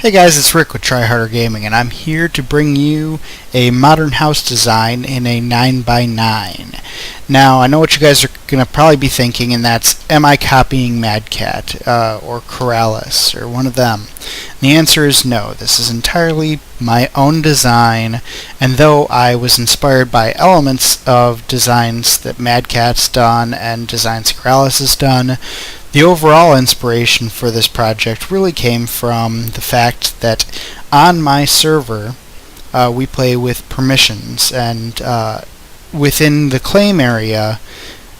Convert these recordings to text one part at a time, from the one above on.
Hey guys, it's Rick with TryHarder Gaming, and I'm here to bring you a modern house design in a 9x9. Now, I know what you guys are going to probably be thinking, and that's, am I copying Mad Cat or Corrales or one of them? And the answer is no. This is entirely my own design, and though I was inspired by elements of designs that Mad Cat's done and designs Corrales has done, the overall inspiration for this project really came from the fact that on my server we play with permissions, and within the claim area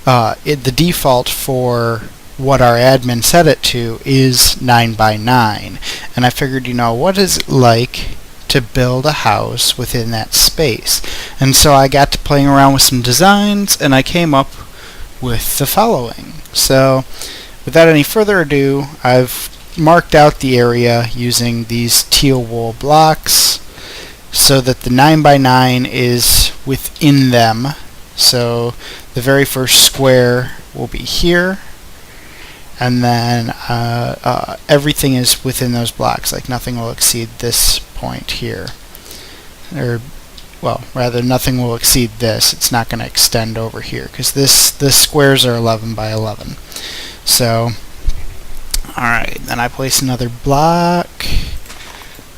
the default for what our admin set it to is 9x9, and I figured, what is it like to build a house within that space? And so I got to playing around with some designs, and I came up with the following. So without any further ado, I've marked out the area using these teal wool blocks so that the 9x9 is within them. So the very first square will be here, and then everything is within those blocks, like nothing will exceed this point here. Or, well, rather, nothing will exceed this. It's not going to extend over here, because the squares are 11 by 11. So, alright, then I place another block,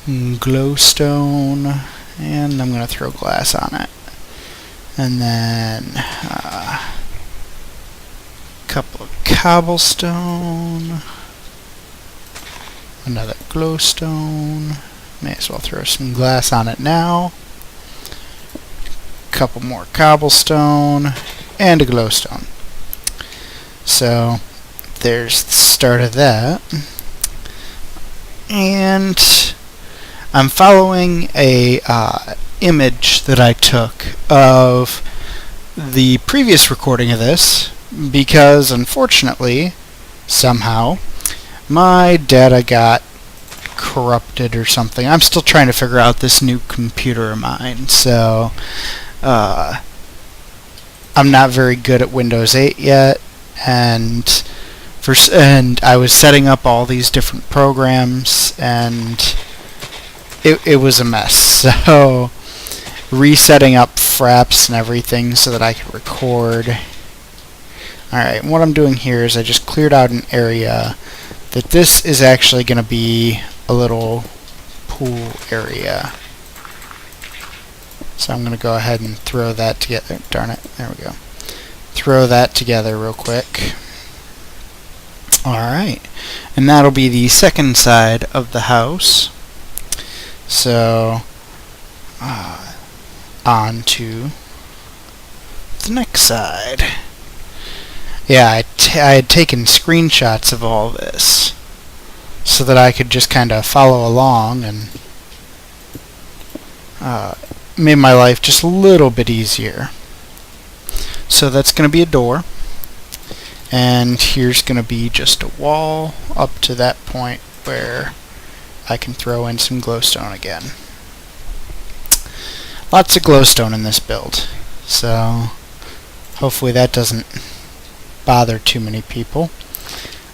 glowstone, and I'm going to throw glass on it. And then a couple of cobblestone, another glowstone, may as well throw some glass on it now, a couple more cobblestone, and a glowstone. So there's the start of that, and I'm following a image that I took of the previous recording of this, because unfortunately somehow my data got corrupted or something. I'm still trying to figure out this new computer of mine, so I'm not very good at Windows 8 yet, and I was setting up all these different programs, and it was a mess. So resetting up Fraps and everything so that I could record. Alright, what I'm doing here is I just cleared out an area that this is actually going to be a little pool area. So I'm going to go ahead and throw that together. Darn it, there we go. Throw that together real quick. Alright, and that'll be the second side of the house. So, on to the next side. Yeah, I had taken screenshots of all this so that I could just kind of follow along, and made my life just a little bit easier. So that's going to be a door. And here's going to be just a wall up to that point where I can throw in some glowstone again. Lots of glowstone in this build, so hopefully that doesn't bother too many people.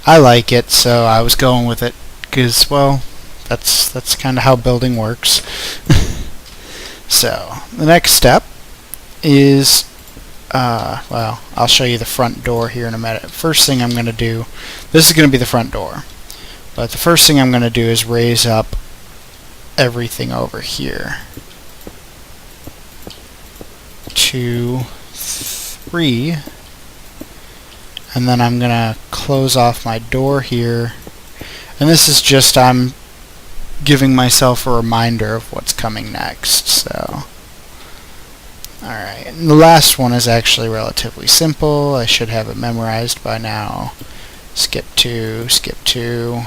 I like it, so I was going with it, because, well, that's kind of how building works. So the next step is well, I'll show you the front door here in a minute. First thing I'm going to do, this is going to be the front door, but the first thing I'm going to do is raise up everything over here. 2, 3, and then I'm going to close off my door here, and this is just, I'm giving myself a reminder of what's coming next. So alright, and the last one is actually relatively simple. I should have it memorized by now. Skip 2, skip 2.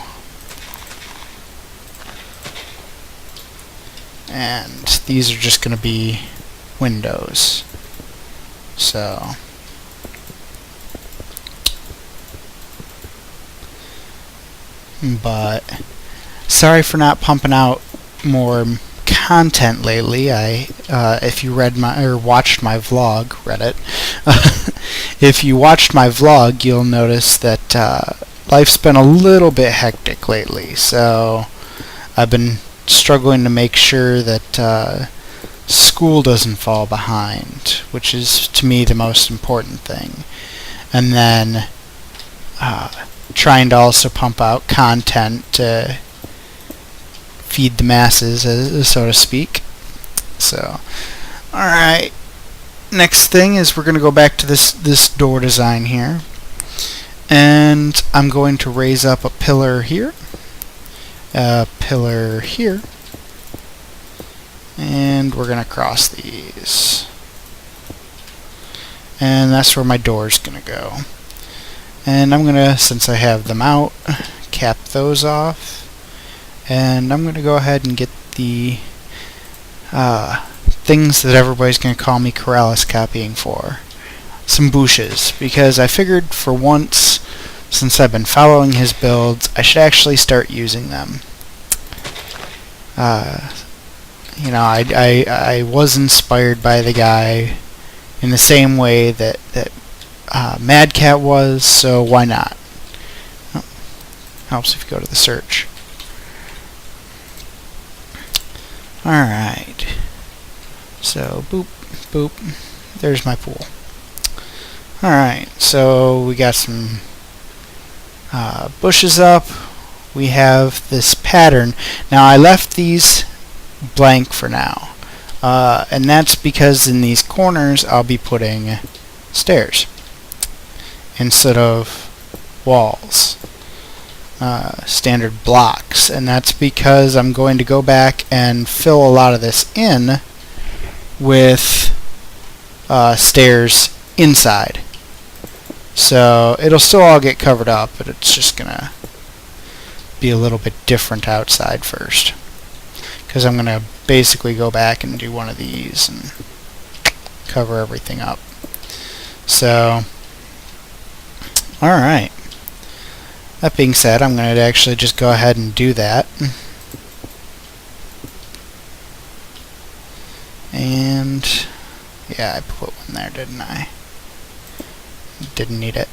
And these are just going to be windows. So but sorry for not pumping out more content lately. If you read my or watched my vlog, if you watched my vlog, you'll notice that life's been a little bit hectic lately. So I've been struggling to make sure that school doesn't fall behind, which is to me the most important thing. And then trying to also pump out content to feed the masses, so to speak. So, alright. Next thing is we're going to go back to this door design here. And I'm going to raise up a pillar here. A pillar here. And we're going to cross these. And that's where my door is going to go. And I'm going to, since I have them out, cap those off. And I'm going to go ahead and get the things that everybody's going to call me Keralis copying for. Some bushes, because I figured for once, since I've been following his builds, I should actually start using them. You know, I was inspired by the guy in the same way that Mad Cat was, so why not? Oh, helps if you go to the search. Alright. So, boop, boop. There's my pool. Alright, so we got some bushes up. We have this pattern. Now, I left these blank for now. And that's because in these corners, I'll be putting stairs instead of walls. Standard blocks, and that's because I'm going to go back and fill a lot of this in with stairs inside. So it'll still all get covered up, but it's just gonna be a little bit different outside first, because I'm gonna basically go back and do one of these and cover everything up. So alright. That being said, I'm going to actually just go ahead and do that. And yeah, I put one there, didn't I? Didn't need it.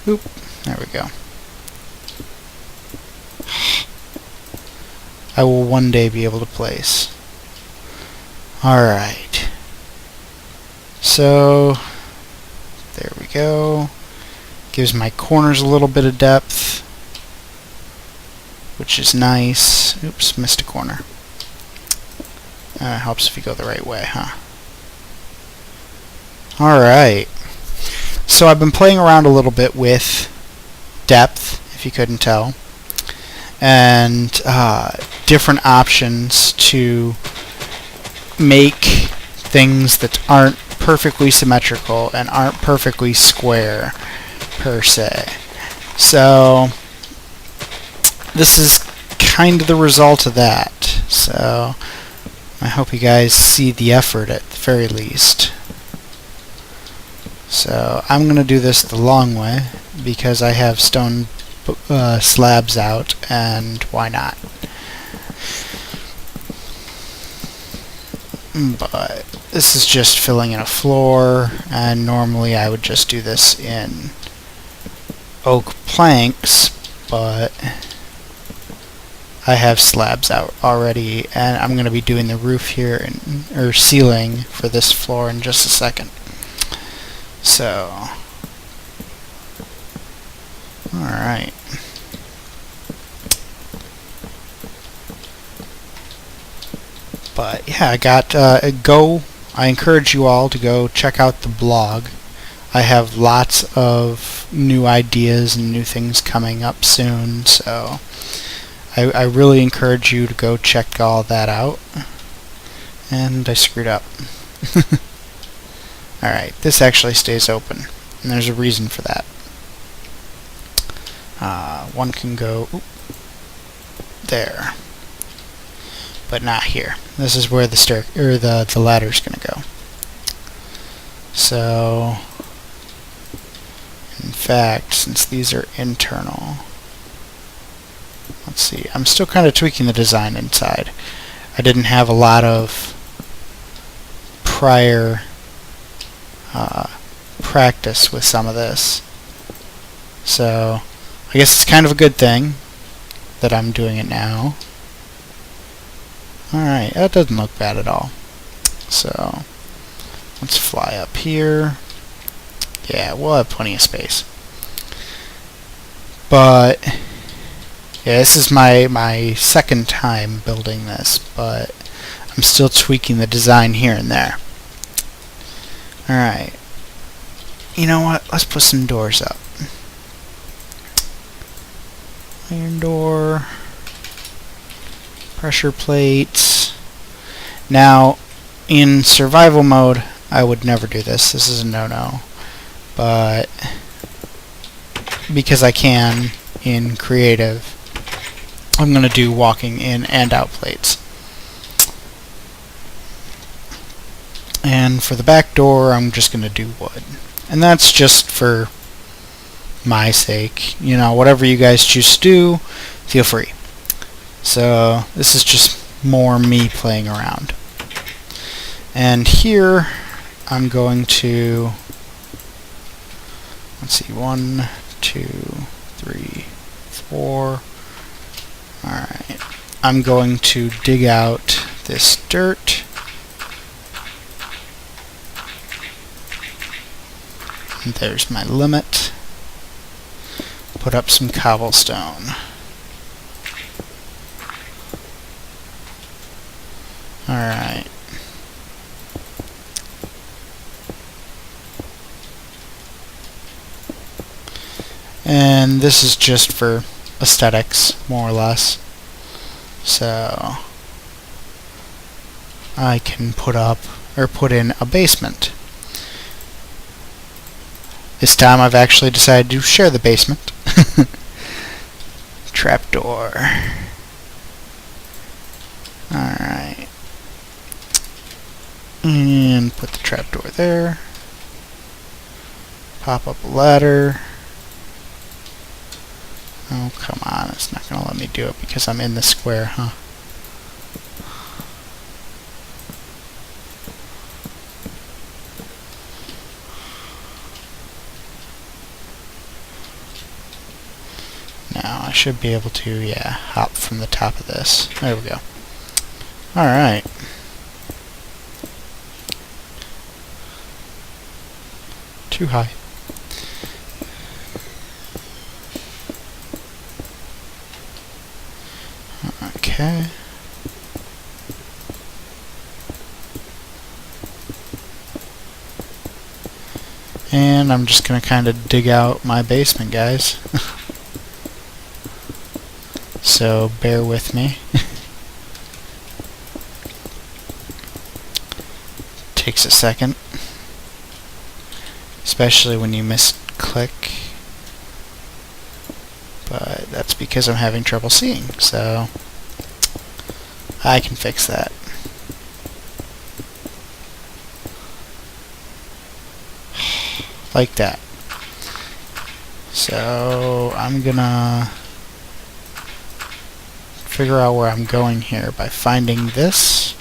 Oop, there we go. I will one day be able to place. Alright. So, there we go. Gives my corners a little bit of depth, which is nice. Oops, missed a corner. Helps if you go the right way, huh? Alright. So I've been playing around a little bit with depth, if you couldn't tell, and different options to make things that aren't perfectly symmetrical and aren't perfectly square per se. So this is kind of the result of that. So I hope you guys see the effort at the very least. So I'm going to do this the long way because I have stone slabs out, and why not? But this is just filling in a floor, and normally I would just do this in oak planks, but I have slabs out already, and I'm going to be doing the roof here, or ceiling for this floor in just a second. So, alright. But yeah, I got I encourage you all to go check out the blog. I have lots of new ideas and new things coming up soon, so I really encourage you to go check all that out. And I screwed up. Alright, this actually stays open, and there's a reason for that. One can go there, but not here. This is where the the ladder's gonna go. So, in fact, since these are internal, let's see, I'm still kind of tweaking the design inside. I didn't have a lot of prior practice with some of this, so I guess it's kind of a good thing that I'm doing it now. Alright, that doesn't look bad at all. So, let's fly up here. Yeah, we'll have plenty of space. But, yeah, this is my second time building this, but I'm still tweaking the design here and there. Alright. You know what? Let's put some doors up. Iron door. Pressure plates. Now, in survival mode, I would never do this. This is a no-no. But because I can in creative, I'm going to do walking in and out plates. And for the back door, I'm just going to do wood. And that's just for my sake. You know, whatever you guys choose to do, feel free. So this is just more me playing around. And here I'm going to, let's see, 1, 2, 3, 4. Alright. I'm going to dig out this dirt. And there's my limit. Put up some cobblestone. Alright. And this is just for aesthetics, more or less. So I can put in a basement. This time I've actually decided to share the basement. Trapdoor. Alright. And put the trapdoor there. Pop up a ladder. Oh, come on. It's not going to let me do it because I'm in the square, huh? Now I should be able to, yeah, hop from the top of this. There we go. Alright. Too high. Okay. And I'm just going to kind of dig out my basement, guys. So bear with me. Takes a second. Especially when you misclick. But that's because I'm having trouble seeing, so I can fix that. Like that. So I'm gonna figure out where I'm going here by finding this.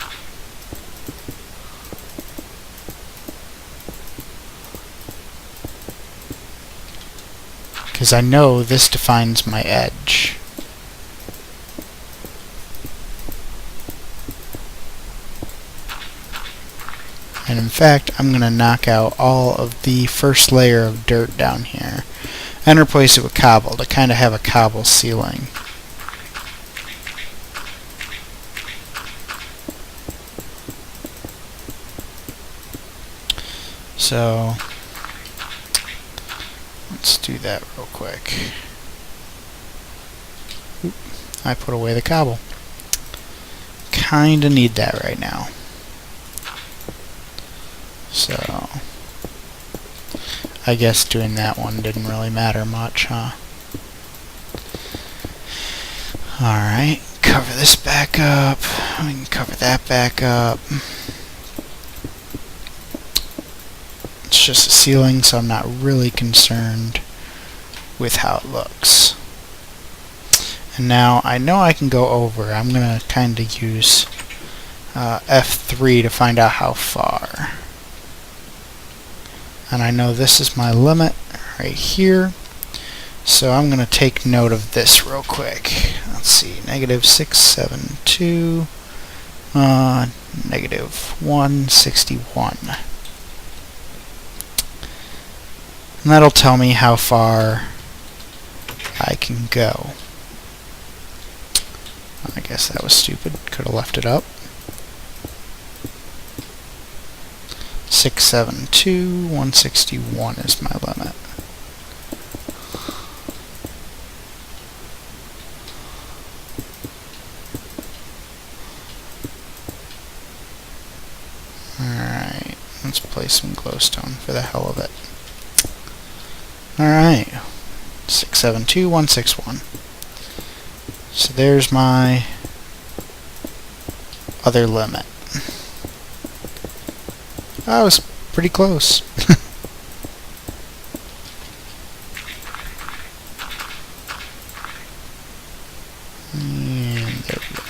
Because I know this defines my edge. And in fact, I'm going to knock out all of the first layer of dirt down here and replace it with cobble to kind of have a cobble ceiling. So let's do that real quick. Oop, I put away the cobble. Kinda need that right now. So I guess doing that one didn't really matter much, huh? Alright, cover this back up. We can cover that back up. It's just a ceiling, so I'm not really concerned with how it looks. And now I know I can go over. I'm going to kind of use F3 to find out how far. And I know this is my limit right here. So I'm going to take note of this real quick. let's see, negative 672, negative 161. And that'll tell me how far I can go. I guess that was stupid. Could have left it up. 672, 161 is my limit. Alright, let's place some glowstone for the hell of it. Alright, 672, 161. So there's my other limit. I was pretty close. And there we go.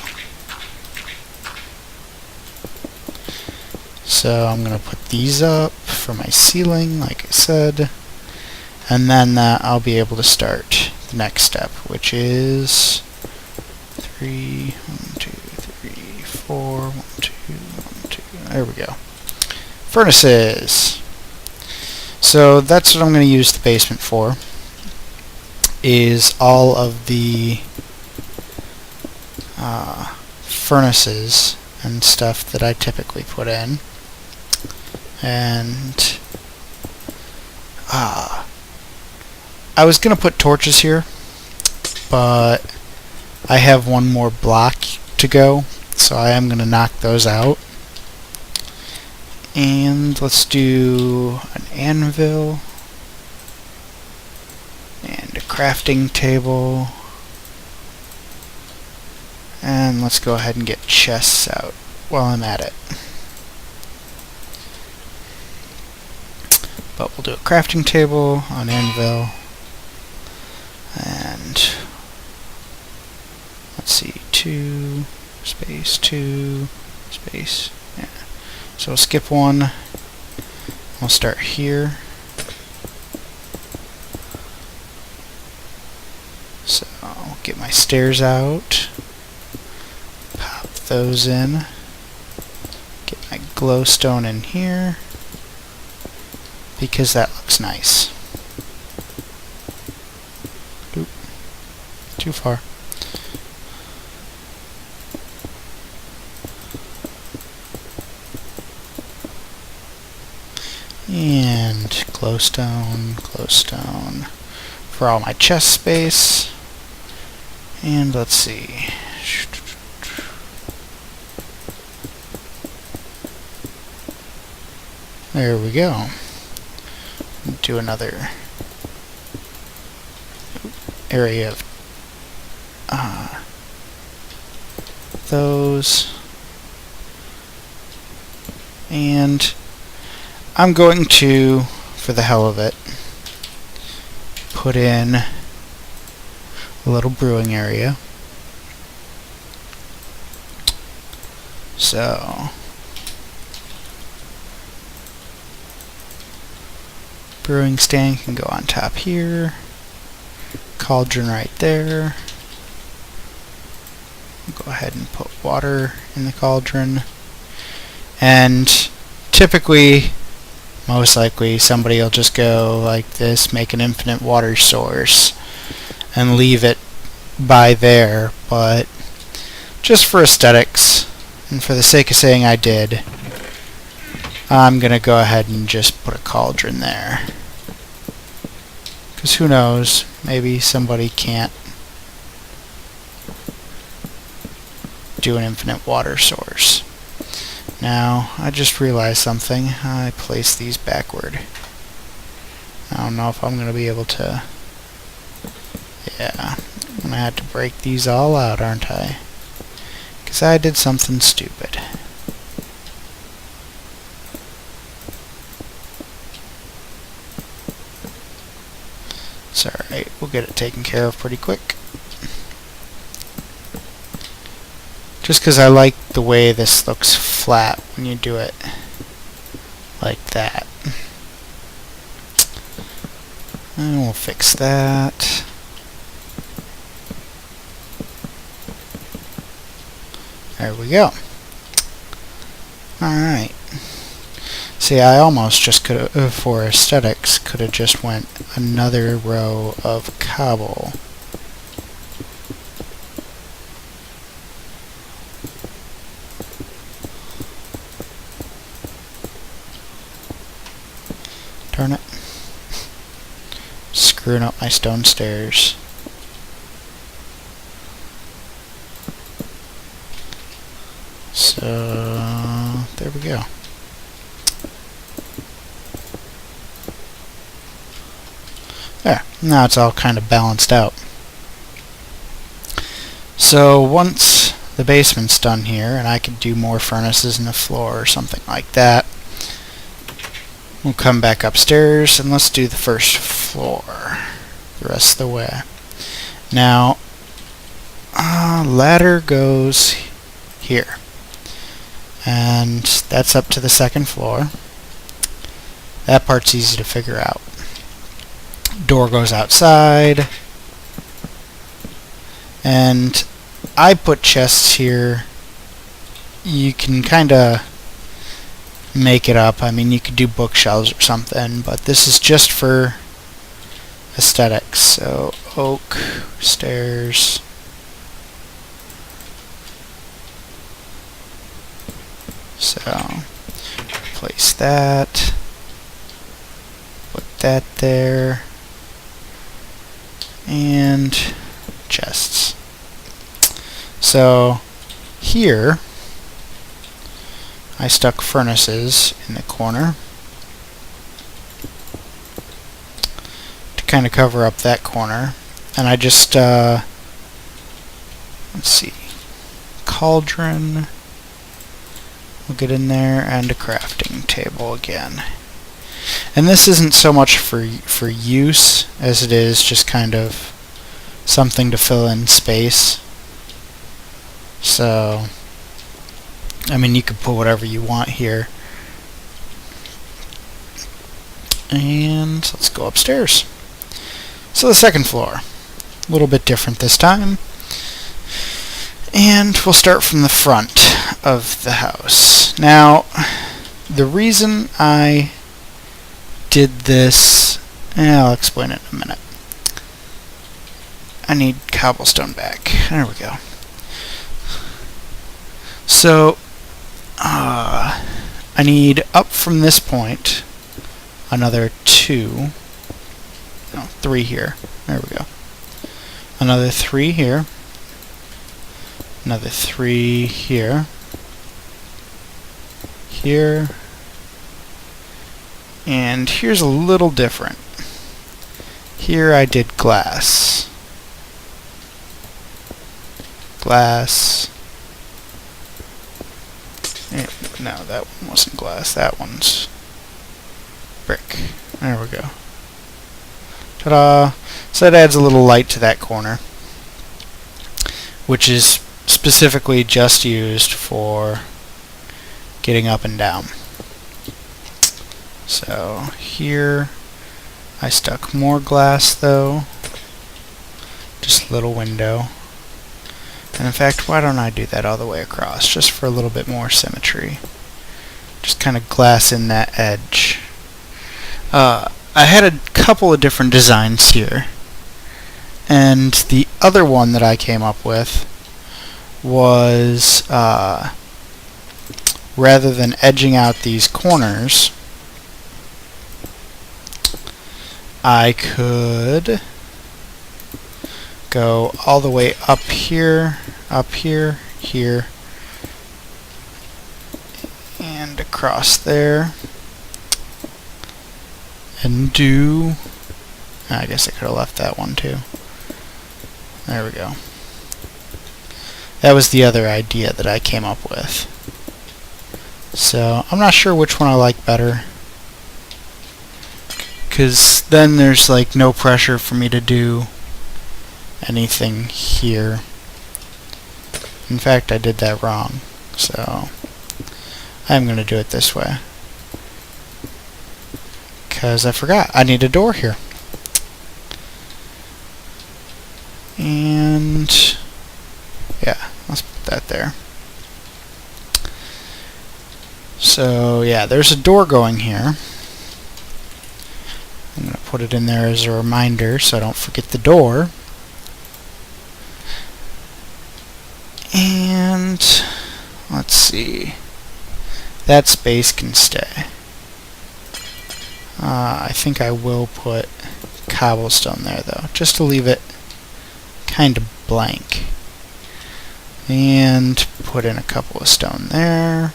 So I'm going to put these up for my ceiling, like I said. And then I'll be able to start the next step, which is 3, 1, 2, 3, 4, 1, 2, 1, 2. There we go. Furnaces. So that's what I'm going to use the basement for, is all of the furnaces and stuff that I typically put in. And I was going to put torches here, but I have one more block to go, so I am going to knock those out. And let's do an anvil and a crafting table, and let's go ahead and get chests out while I'm at it. But we'll do a crafting table, an anvil, and let's see, 2 space 2 space, yeah. So we'll skip one. We'll start here. So I'll get my stairs out, pop those in, get my glowstone in here, because that looks nice. Oop, too far. And glowstone, glowstone for all my chest space. And let's see. There we go. Do another area of those. And I'm going to, for the hell of it, put in a little brewing area. So brewing stand can go on top here. Cauldron right there. Go ahead and put water in the cauldron. And typically, most likely, somebody will just go like this, make an infinite water source, and leave it by there. But just for aesthetics, and for the sake of saying I did, I'm going to go ahead and just put a cauldron there. Because who knows, maybe somebody can't do an infinite water source. Now, I just realized something. I placed these backward. I don't know if I'm going to be able to... Yeah, I'm going to have to break these all out, aren't I? Because I did something stupid. It's alright, we'll get it taken care of pretty quick. Just because I like the way this looks flat when you do it like that. And we'll fix that. There we go. Alright. See, I almost just could have, for aesthetics, could have just went another row of cobble. Darn it. Screwing up my stone stairs. So, there we go. There, now it's all kind of balanced out. So once the basement's done here, and I could do more furnaces in the floor or something like that, we'll come back upstairs and let's do the first floor the rest of the way. Now, ladder goes here, and that's up to the second floor. That part's easy to figure out. Door goes outside, and I put chests here. You can kinda make it up. I mean, you could do bookshelves or something, but this is just for aesthetics. So oak, stairs, so place that, put that there, and chests. So here I stuck furnaces in the corner to kind of cover up that corner, and I just let's see, cauldron will get in there, and a crafting table again. And this isn't so much for use as it is just kind of something to fill in space. So, I mean, you could put whatever you want here. And let's go upstairs. So the second floor, a little bit different this time. And we'll start from the front of the house. Now, the reason I did this, I'll explain it in a minute. I need cobblestone back. There we go. So, I need up from this point another 3 here. There we go. Another 3 here. Another 3 here. Here. And here's a little different. Here I did glass. Glass. No, that one wasn't glass. That one's brick. There we go. Ta-da! So that adds a little light to that corner, which is specifically just used for getting up and down. So here I stuck more glass though, just a little window. And in fact, why don't I do that all the way across, just for a little bit more symmetry. Just kind of glass in that edge. I had a couple of different designs here, and the other one that I came up with was rather than edging out these corners, I could go all the way up here, here, and across there, and do, I guess I could have left that one too. There we go. That was the other idea that I came up with. So I'm not sure which one I like better, because then there's like no pressure for me to do anything here. In fact, I did that wrong, so I'm going to do it this way, because I forgot I need a door here. And yeah, let's put that there. So yeah, there's a door going here. I'm going to put it in there as a reminder so I don't forget the door. And let's see. That space can stay. I think I will put cobblestone there though, just to leave it kind of blank. And put in a couple of stone there.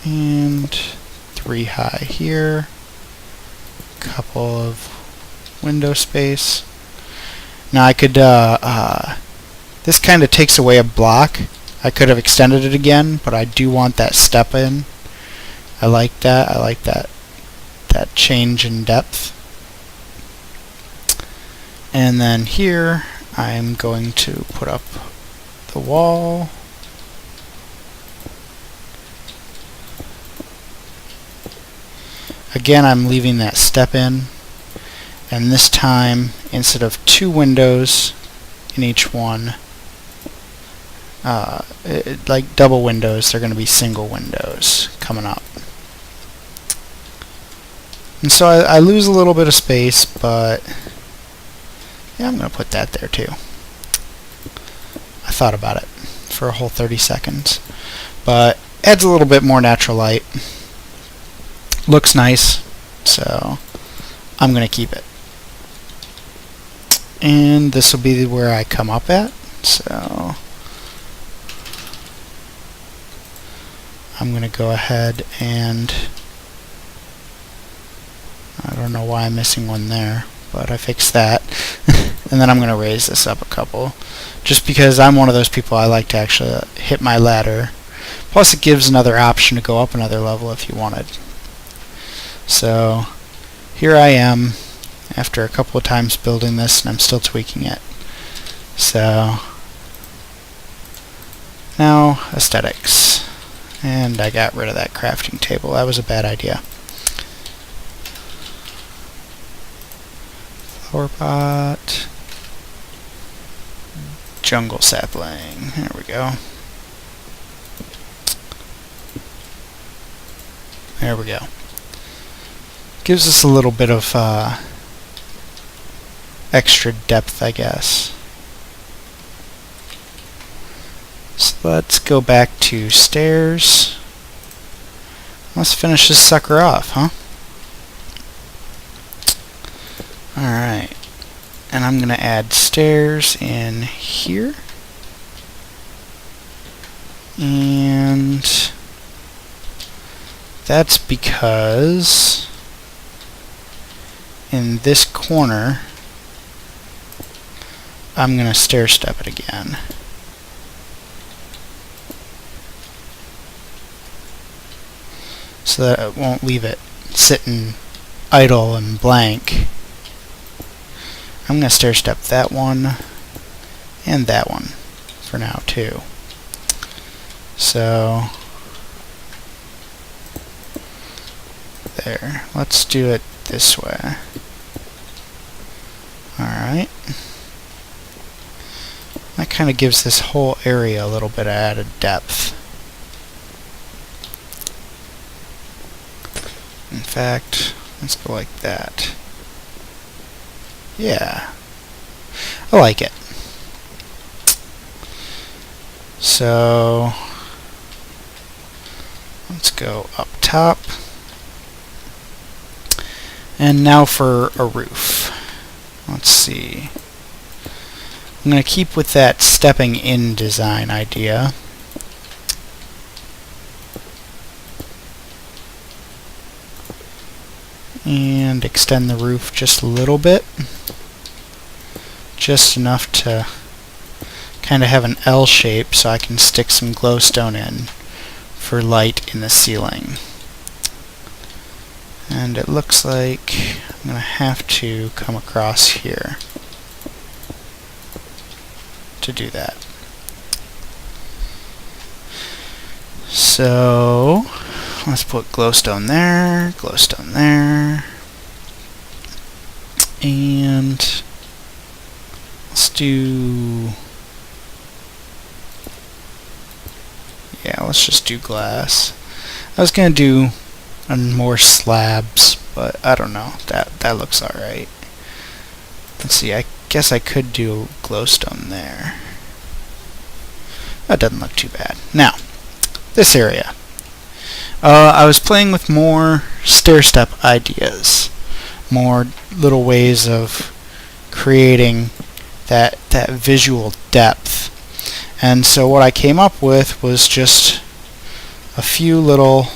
And 3 high here. Couple of window space. Now I could, this kind of takes away a block. I could have extended it again, but I do want that step in. I like that. I like that change in depth. And then here, I'm going to put up the wall. Again, I'm leaving that step in. And this time, instead of 2 windows in each one, like double windows, they're going to be single windows coming up. And so I lose a little bit of space, but yeah, I'm going to put that there too. I thought about it for a whole 30 seconds. But adds a little bit more natural light. Looks nice, so I'm going to keep it. And this will be where I come up at, so I'm going to go ahead and I don't know why I'm missing one there, but I fixed that. And then I'm going to raise this up a couple, just because I'm one of those people I like to actually hit my ladder. Plus it gives another option to go up another level if you wanted. So here I am after a couple of times building this, and I'm still tweaking it. So now aesthetics, and I got rid of that crafting table. That was a bad idea. Flower pot, jungle sapling, there we go. There we go. Gives us a little bit of extra depth, I guess. So let's go back to stairs. Let's finish this sucker off, huh? Alright. And I'm going to add stairs in here. And that's because in this corner I'm going to stair step it again. So that it won't leave it sitting idle and blank. I'm going to stair step that one and that one for now too. So there. Let's do it this way. Alright. That kind of gives this whole area a little bit of added depth. In fact, let's go like that. Yeah. I like it. So let's go up top. And now for a roof. Let's see. I'm going to keep with that stepping in design idea. And extend the roof just a little bit. Just enough to kind of have an L shape so I can stick some glowstone in for light in the ceiling. And it looks like I'm going to have to come across here to do that. So let's put glowstone there, and let's do... Yeah, let's just do glass. I was gonna do more slabs, but I don't know. That looks alright. Let's see, I guess I could do glowstone there. That doesn't look too bad. Now, this area. I was playing with more stair-step ideas. More little ways of creating that visual depth. And so what I came up with was just a few little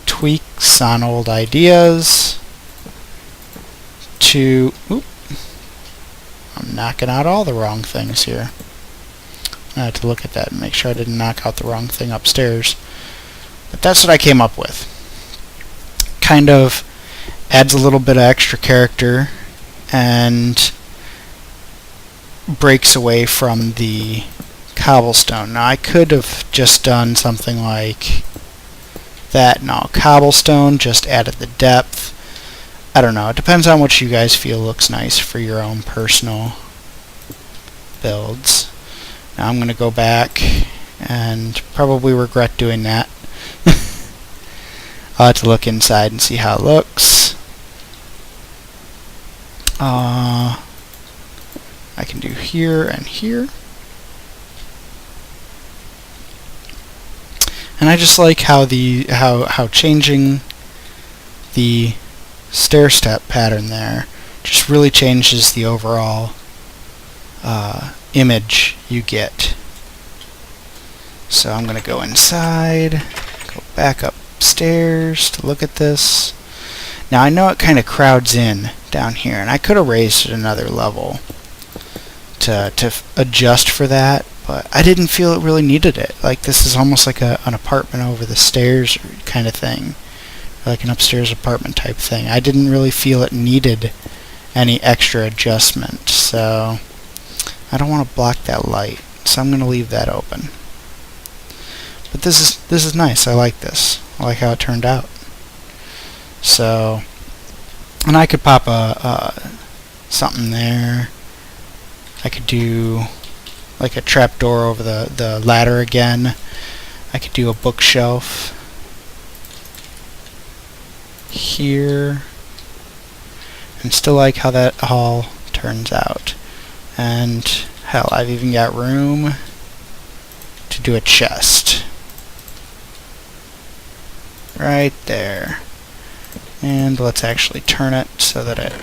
tweaks on old ideas to... Oop, I'm knocking out all the wrong things here. I have to look at that and make sure I didn't knock out the wrong thing upstairs. But that's what I came up with. Kind of adds a little bit of extra character and breaks away from the cobblestone. Now I could have just done something like that. No, cobblestone just added the depth. I don't know. It depends on what you guys feel looks nice for your own personal builds. Now I'm going to go back and probably regret doing that. I'll have to look inside and see how it looks. I can do here and here. And I just like how how changing the stair step pattern there just really changes the overall image you get. So I'm going to go inside, go back upstairs to look at this. Now I know it kind of crowds in down here, and I could have raised it another level to adjust for that, but I didn't feel it really needed it. Like, this is almost like an apartment over the stairs kind of thing, like an upstairs apartment type thing. I didn't really feel it needed any extra adjustment, so I don't want to block that light, so I'm going to leave that open. But this is nice. I like this. I like how it turned out. So, and I could pop something there. I could do like a trapdoor over the ladder again. I could do a bookshelf here, and still like how that all turns out. And hell, I've even got room to do a chest right there. And let's actually turn it so that it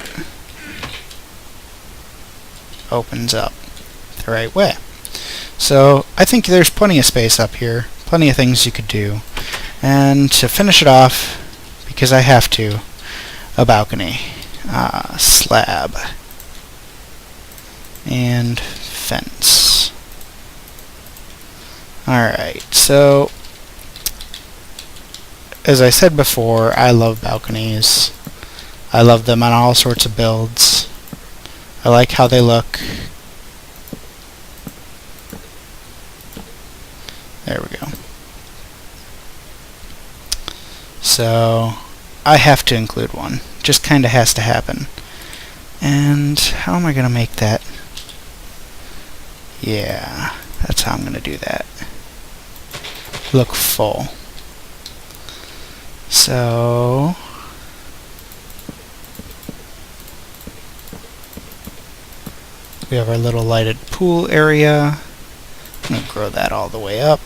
opens up the right way. So I think there's plenty of space up here, plenty of things you could do. And to finish it off, because I have to, a balcony, slab, and fence. Alright, so as I said before, I love balconies. I love them on all sorts of builds. I like how they look. There we go. So I have to include one. Just kind of has to happen. And how am I going to make that? Yeah, that's how I'm going to do that. Look full. So we have our little lighted pool area. I'm going to grow that all the way up.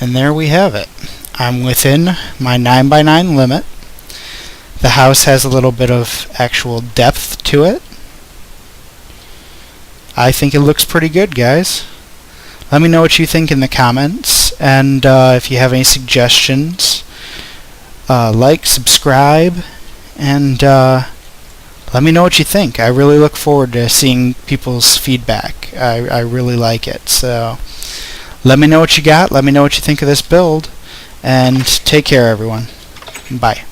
And there we have it. I'm within my 9x9 limit. The house has a little bit of actual depth to it. I think it looks pretty good, guys. Let me know what you think in the comments, and if you have any suggestions, like, subscribe, and let me know what you think. I really look forward to seeing people's feedback. I really like it. So let me know what you got. Let me know what you think of this build, and take care, everyone. Bye.